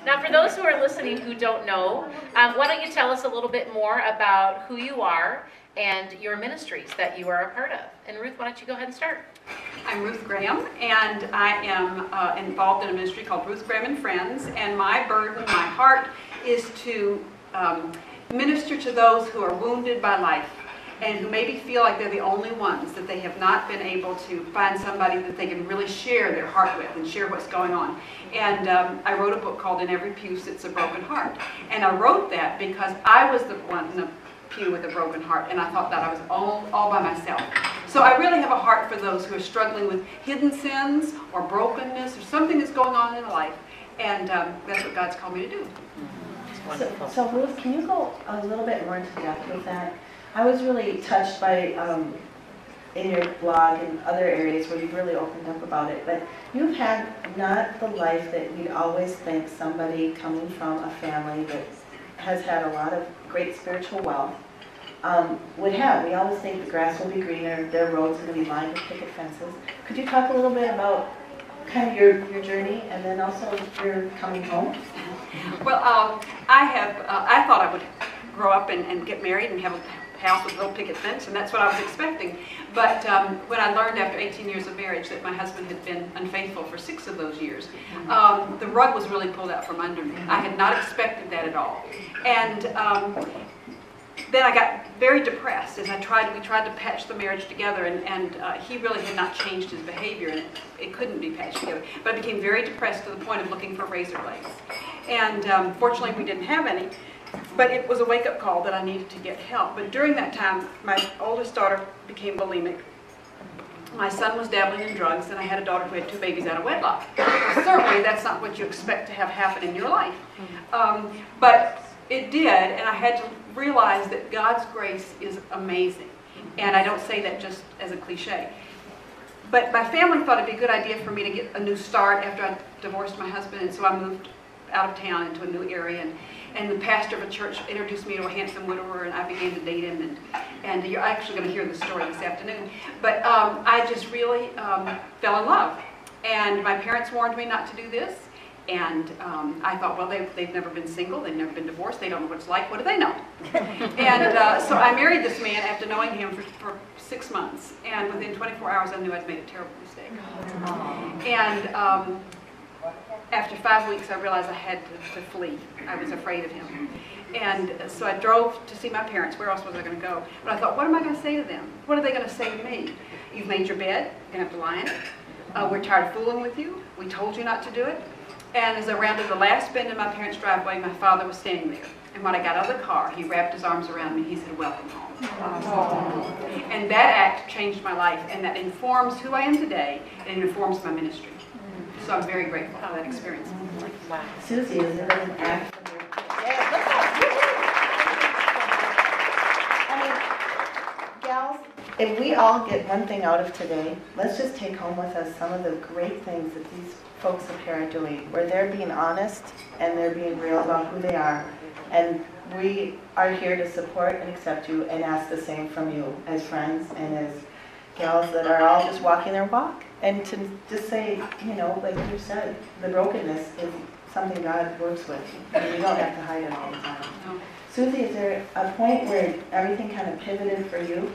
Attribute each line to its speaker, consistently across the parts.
Speaker 1: Now, for those who are listening who don't know, why don't you tell us a little bit more about who you are and your ministries that you are a part of. And Ruth, why don't you go ahead and start?
Speaker 2: I'm Ruth Graham, and I am involved in a ministry called Ruth Graham and Friends, and my burden, my heart, is to minister to those who are wounded by life and who maybe feel like they're the only ones, that they have not been able to find somebody that they can really share their heart with and share what's going on. And I wrote a book called In Every Pew Sits a Broken Heart. And I wrote that because I was the one in the pew with a broken heart, and I thought that I was all by myself. So I really have a heart for those who are struggling with hidden sins or brokenness or something that's going on in life. And that's what God's called me to do.
Speaker 3: So Ruth, can you go a little bit more into depth with that? I was really touched by, in your blog and other areas where you've really opened up about it, but you've had not the life that you'd always think somebody coming from a family that has had a lot of great spiritual wealth would have. We always think the grass will be greener, their roads are going to be lined with picket fences. Could you talk a little bit about kind of your journey and then also your coming home?
Speaker 2: Well, I thought I would grow up and get married and have a house with a little picket fence, and that's what I was expecting. But when I learned after 18 years of marriage that my husband had been unfaithful for 6 of those years, the rug was really pulled out from under me. I had not expected that at all. And then I got very depressed as we tried to patch the marriage together, and he really had not changed his behavior, and it couldn't be patched together. But I became very depressed to the point of looking for razor blades. And fortunately we didn't have any. But it was a wake-up call that I needed to get help. But during that time, my oldest daughter became bulimic. My son was dabbling in drugs, and I had a daughter who had 2 babies out of wedlock. Certainly, that's not what you expect to have happen in your life. But it did, and I had to realize that God's grace is amazing. And I don't say that just as a cliche. But my family thought it'd be a good idea for me to get a new start after I divorced my husband, and so I moved out of town into a new area. And the pastor of a church introduced me to a handsome widower, and I began to date him. And you're actually going to hear the story this afternoon. But I just really fell in love. And my parents warned me not to do this. And I thought, well, they've never been single, they've never been divorced, they don't know what it's like, what do they know? And so I married this man after knowing him for 6 months. And within 24 hours, I knew I'd made a terrible mistake. And after 5 weeks, I realized I had to flee. I was afraid of him. And so I drove to see my parents. Where else was I going to go? But I thought, what am I going to say to them? What are they going to say to me? You've made your bed. You're going to have to lie in it. We're tired of fooling with you. We told you not to do it. And as I rounded the last bend in my parents' driveway, my father was standing there. And when I got out of the car, he wrapped his arms around me. He said, welcome home. And that act changed my life. And that informs who I am today, and it informs my ministry. So I'm very grateful for that experience.
Speaker 3: Wow. Susie, is it an act from your... I mean, gals, if we all get one thing out of today, let's just take home with us some of the great things that these folks up here are doing, where they're being honest and they're being real about who they are. And we are here to support and accept you and ask the same from you as friends and as gals that are all just walking their walk. And to just say, you know, like you said, the brokenness is something God works with. And we don't have to hide it all the time. No. Susie, is there a point where everything kind of pivoted for you?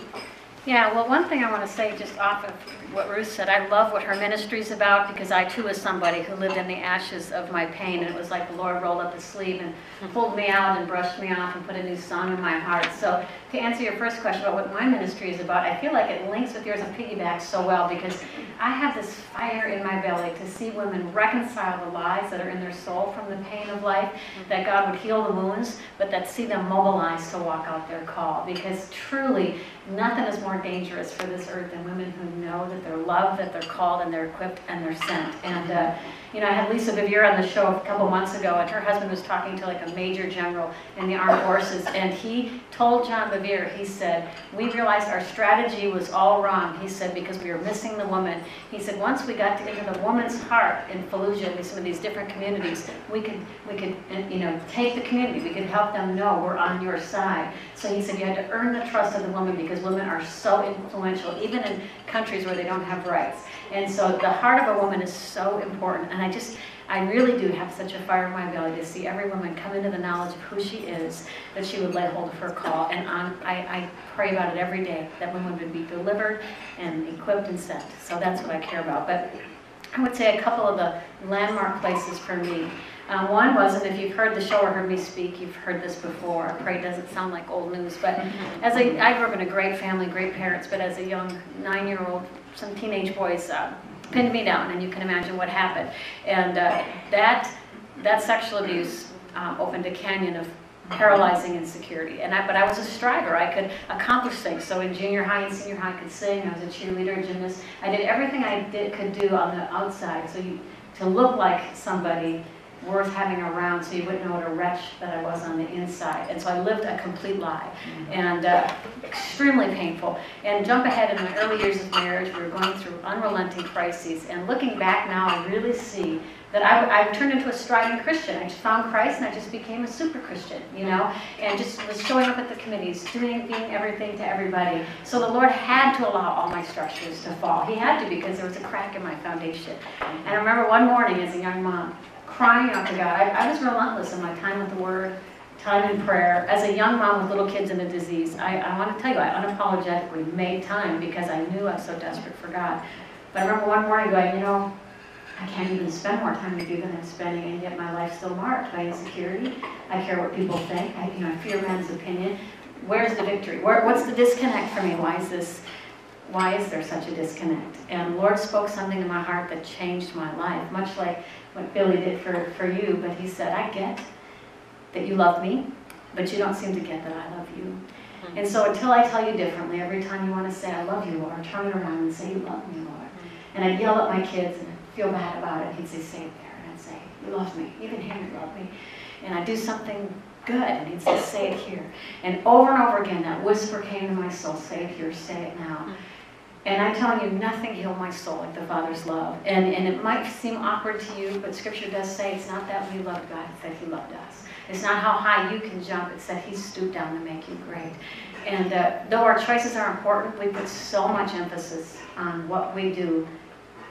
Speaker 4: Yeah, well, one thing I want to say just off of what Ruth said, I love what her ministry is about, because I too was somebody who lived in the ashes of my pain, and it was like the Lord rolled up his sleeve and pulled me out and brushed me off and put a new song in my heart. So to answer your first question about what my ministry is about, I feel like it links with yours and piggybacks so well, because I have this fire in my belly to see women reconcile the lies that are in their soul from the pain of life, that God would heal the wounds, but that see them mobilized to walk out their call. Because truly, nothing is more dangerous for this earth than women who know that they're loved, that they're called, and they're equipped, and they're sent. And you know, I had Lisa Vivier on the show a couple months ago, and her husband was talking to like a major general in the armed forces, and he told John Vivier, he said, we realized our strategy was all wrong, he said, because we were missing the woman. He said, once we got into the woman's heart in Fallujah and some of these different communities, we could you know, take the community, we could help them know we're on your side. So he said you had to earn the trust of the woman, because women are so influential, even in countries where they don't have rights. And so the heart of a woman is so important. And I really do have such a fire in my belly to see every woman come into the knowledge of who she is, that she would lay hold of her call. And I pray about it every day, that women would be delivered and equipped and sent. So that's what I care about. But I would say a couple of the landmark places for me. One was, and if you've heard the show or heard me speak, you've heard this before. I pray it doesn't sound like old news, but I grew up in a great family, great parents, but as a young 9-year-old, some teenage boys pinned me down, and you can imagine what happened. And that sexual abuse opened a canyon of paralyzing insecurity. But I was a striver. I could accomplish things. So in junior high and senior high, I could sing. I was a cheerleader, gymnast. I did everything I could do on the outside, so to look like somebody worth having around, so you wouldn't know what a wretch that I was on the inside. And so I lived a complete lie, and extremely painful. And jump ahead in my early years of marriage, we were going through unrelenting crises. And looking back now, I really see that I turned into a striving Christian. I just found Christ, and I just became a super Christian, you know, and just was showing up at the committees, being everything to everybody. So the Lord had to allow all my structures to fall. He had to, because there was a crack in my foundation. And I remember one morning as a young mom, crying out to God. I was relentless in my time with the Word, time in prayer. As a young mom with little kids and a disease, I want to tell you, I unapologetically made time because I knew I was so desperate for God. But I remember one morning going, you know, I can't even spend more time with you than I'm spending, and yet my life's still marked by insecurity. I care what people think. I fear men's opinion. Where's the victory? What's the disconnect for me? Why is there such a disconnect? And the Lord spoke something in my heart that changed my life, much like what Billy did for you. But he said, I get that you love me, but you don't seem to get that I love you. And so until I tell you differently, every time you want to say, I love you, Lord, turn it around and say, you love me, Lord. And I'd yell at my kids and feel bad about it. He'd say, say it there. And I'd say, you love me. You can hear me, love me. And I'd do something good, and he'd say, say it here. And over again, that whisper came to my soul, say it here, say it now. And I'm telling you, nothing healed my soul like the Father's love. And it might seem awkward to you, but Scripture does say it's not that we loved God, it's that He loved us. It's not how high you can jump, it's that He stooped down to make you great. And though our choices are important, we put so much emphasis on what we do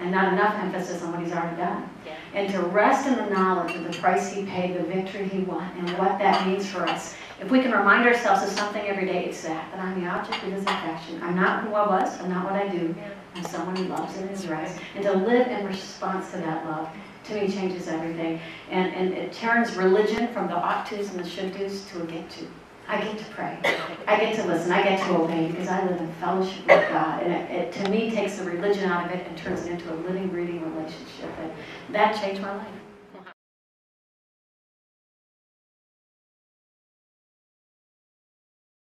Speaker 4: and not enough emphasis on what He's already done. Yeah. And to rest in the knowledge of the price He paid, the victory He won, and what that means for us. If we can remind ourselves of something every day, it's that I'm the object of His affection. I'm not who I was, I'm not what I do. I'm someone He loves and is right. And to live in response to that love, to me, changes everything. And it turns religion from the ought tos and the should dos to a get to. I get to pray. I get to listen. I get to obey because I live in fellowship with God. And it to me, takes the religion out of it and turns it into a living, breathing relationship. And that changed my life.